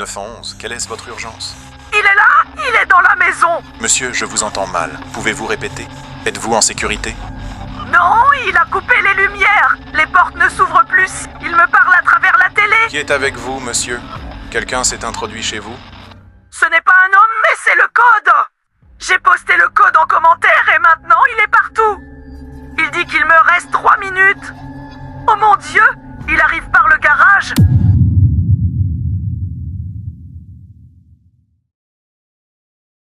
911, quelle est votre urgence? Il est là! Il est dans la maison! Monsieur, je vous entends mal. Pouvez-vous répéter? Êtes-vous en sécurité? Non, il a coupé les lumières! Les portes ne s'ouvrent plus! Il me parle à travers la télé! Qui est avec vous, monsieur? Quelqu'un s'est introduit chez vous? Ce n'est pas un homme, mais c'est le code! J'ai posté le code en commentaire et maintenant il est partout! Il dit qu'il me reste 3 minutes! Oh mon Dieu! Il arrive par le garage!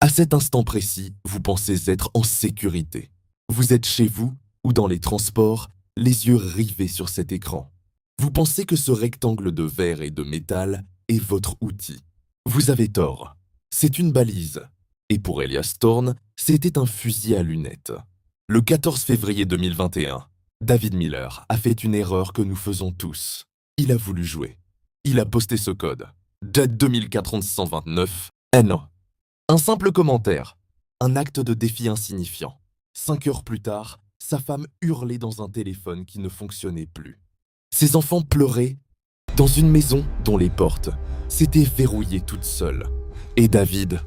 À cet instant précis, vous pensez être en sécurité. Vous êtes chez vous ou dans les transports, les yeux rivés sur cet écran. Vous pensez que ce rectangle de verre et de métal est votre outil. Vous avez tort. C'est une balise. Et pour Elias Thorne, c'était un fusil à lunettes. Le 14 février 2021, David Miller a fait une erreur que nous faisons tous. Il a voulu jouer. Il a posté ce code. Date 2429, N1. Un simple commentaire. Un acte de défi insignifiant. 5 heures plus tard, sa femme hurlait dans un téléphone qui ne fonctionnait plus. Ses enfants pleuraient dans une maison dont les portes s'étaient verrouillées toutes seules. Et David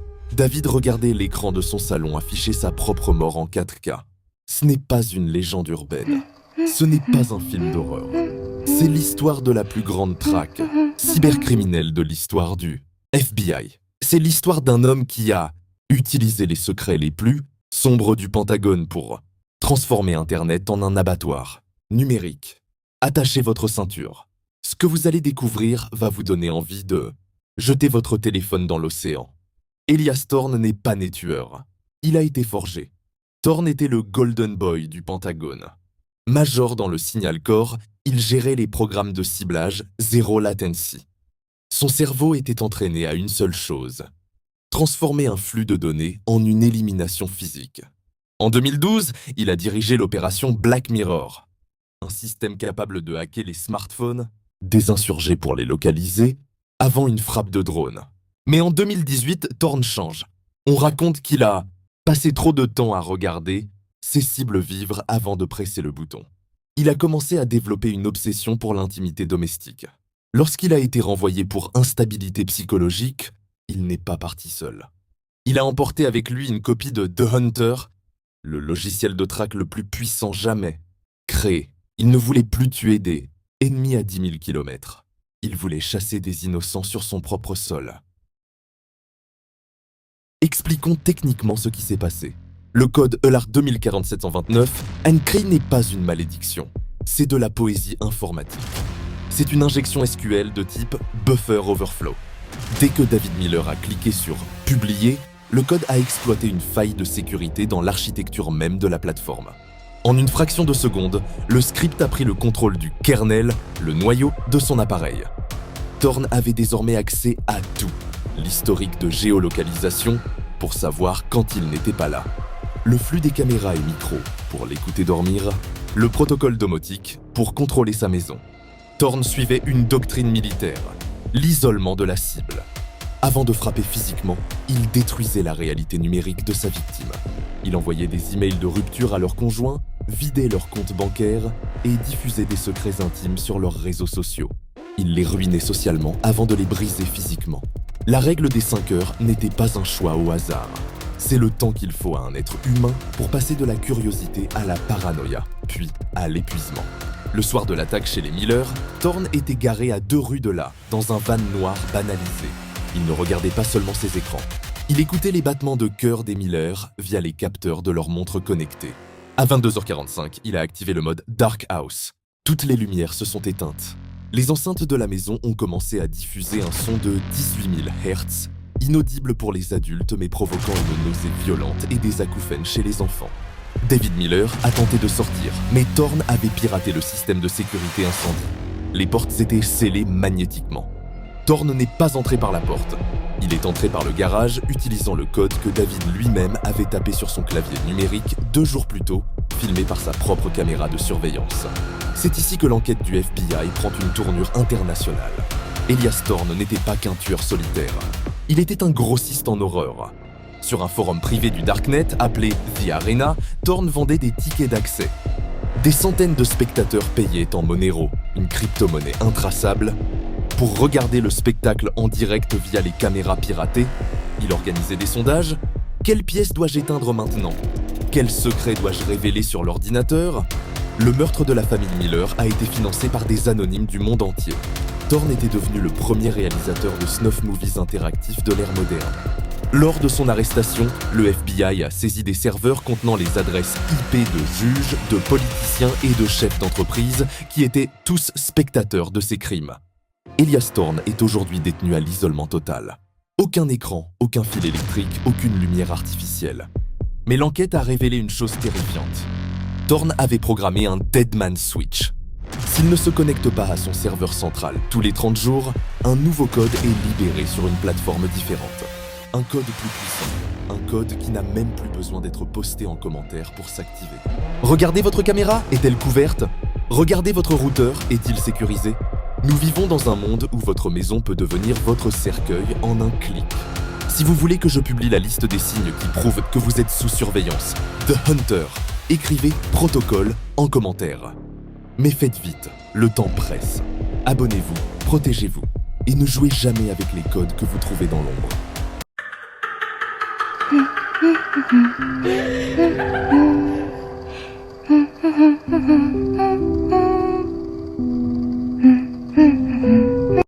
regardait l'écran de son salon afficher sa propre mort en 4K. Ce n'est pas une légende urbaine. Ce n'est pas un film d'horreur. C'est l'histoire de la plus grande traque cybercriminelle de l'histoire du FBI. C'est l'histoire d'un homme qui a utilisé les secrets les plus sombres du Pentagone pour transformer Internet en un abattoir numérique. Attachez votre ceinture. Ce que vous allez découvrir va vous donner envie de jeter votre téléphone dans l'océan. Elias Thorne n'est pas né tueur. Il a été forgé. Thorne était le Golden Boy du Pentagone. Major dans le Signal Corps, il gérait les programmes de ciblage Zero Latency. Son cerveau était entraîné à une seule chose: transformer un flux de données en une élimination physique. En 2012, il a dirigé l'opération Black Mirror, un système capable de hacker les smartphones des insurgés pour les localiser avant une frappe de drone. Mais en 2018, Thorne change. On raconte qu'il a passé trop de temps à regarder ses cibles vivre avant de presser le bouton. Il a commencé à développer une obsession pour l'intimité domestique. Lorsqu'il a été renvoyé pour instabilité psychologique, il n'est pas parti seul. Il a emporté avec lui une copie de The Hunter, le logiciel de traque le plus puissant jamais créé. Il ne voulait plus tuer des ennemis à 10 000 km. Il voulait chasser des innocents sur son propre sol. Expliquons techniquement ce qui s'est passé. Le code ELAR 204729, Ancree n'est pas une malédiction. C'est de la poésie informatique. C'est une injection SQL de type Buffer Overflow. Dès que David Miller a cliqué sur « Publier », le code a exploité une faille de sécurité dans l'architecture même de la plateforme. En une fraction de seconde, le script a pris le contrôle du kernel, le noyau, de son appareil. Thorne avait désormais accès à tout. L'historique de géolocalisation, pour savoir quand il n'était pas là. Le flux des caméras et micros, pour l'écouter dormir. Le protocole domotique, pour contrôler sa maison. Thorne suivait une doctrine militaire, l'isolement de la cible. Avant de frapper physiquement, il détruisait la réalité numérique de sa victime. Il envoyait des emails de rupture à leurs conjoints, vidait leurs comptes bancaires et diffusait des secrets intimes sur leurs réseaux sociaux. Il les ruinait socialement avant de les briser physiquement. La règle des 5 heures n'était pas un choix au hasard. C'est le temps qu'il faut à un être humain pour passer de la curiosité à la paranoïa, puis à l'épuisement. Le soir de l'attaque chez les Miller, Thorne était garé à 2 rues de là, dans un van noir banalisé. Il ne regardait pas seulement ses écrans. Il écoutait les battements de cœur des Miller via les capteurs de leur montre connectée. À 22h45, il a activé le mode Dark House. Toutes les lumières se sont éteintes. Les enceintes de la maison ont commencé à diffuser un son de 18 000 Hz, inaudible pour les adultes mais provoquant une nausée violente et des acouphènes chez les enfants. David Miller a tenté de sortir, mais Thorne avait piraté le système de sécurité incendie. Les portes étaient scellées magnétiquement. Thorne n'est pas entré par la porte. Il est entré par le garage, utilisant le code que David lui-même avait tapé sur son clavier numérique 2 jours plus tôt, filmé par sa propre caméra de surveillance. C'est ici que l'enquête du FBI prend une tournure internationale. Elias Thorne n'était pas qu'un tueur solitaire. Il était un grossiste en horreur. Sur un forum privé du Darknet appelé The Arena, Thorne vendait des tickets d'accès. Des centaines de spectateurs payaient en Monero, une crypto-monnaie intraçable, pour regarder le spectacle en direct via les caméras piratées. Il organisait des sondages. Quelle pièce dois-je éteindre maintenant? Quel secret dois-je révéler sur l'ordinateur? Le meurtre de la famille Miller a été financé par des anonymes du monde entier. Thorne était devenu le premier réalisateur de snuff movies interactifs de l'ère moderne. Lors de son arrestation, le FBI a saisi des serveurs contenant les adresses IP de juges, de politiciens et de chefs d'entreprise qui étaient tous spectateurs de ces crimes. Elias Thorne est aujourd'hui détenu à l'isolement total. Aucun écran, aucun fil électrique, aucune lumière artificielle. Mais l'enquête a révélé une chose terrifiante. Thorne avait programmé un Deadman Switch. S'il ne se connecte pas à son serveur central tous les 30 jours, un nouveau code est libéré sur une plateforme différente. Un code plus puissant, un code qui n'a même plus besoin d'être posté en commentaire pour s'activer. Regardez votre caméra, est-elle couverte? Regardez votre routeur, est-il sécurisé? Nous vivons dans un monde où votre maison peut devenir votre cercueil en un clic. Si vous voulez que je publie la liste des signes qui prouvent que vous êtes sous surveillance, The Hunter, écrivez protocole en commentaire. Mais faites vite, le temps presse. Abonnez-vous, protégez-vous et ne jouez jamais avec les codes que vous trouvez dans l'ombre. Mm-hmm.